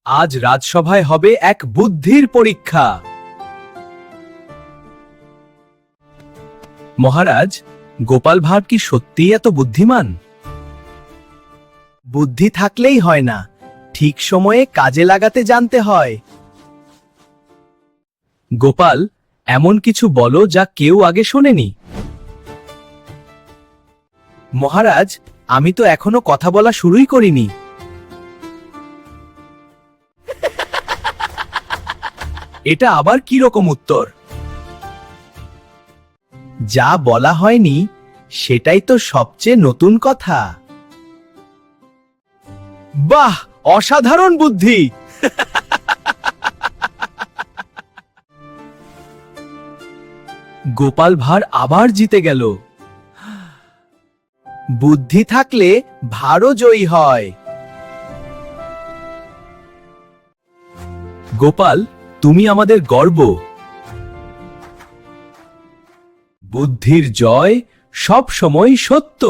আজ রাজসভায় হবে এক বুদ্ধির পরীক্ষা। মহারাজ, গোপাল ভাঁড় কি সত্যিই এত বুদ্ধিমান? বুদ্ধি থাকলেই হয় না, ঠিক সময়ে কাজে লাগাতে জানতে হয়। গোপাল, এমন কিছু বলো যা কেউ আগে শোনেনি। মহারাজ, আমি তো এখনো কথা বলা শুরুই করিনি। এটা আবার কি রকম উত্তর? যা বলা হয়নি সেটাই তো সবচেয়ে নতুন কথা। বাহ, অসাধারণ বুদ্ধি! গোপাল ভাঁড় আবার জিতে গেল। বুদ্ধি থাকলে ভাঁড়ও জয়ী হয়। গোপাল, তুমি আমাদের গর্ব। বুদ্ধির জয় সব সময় সত্য।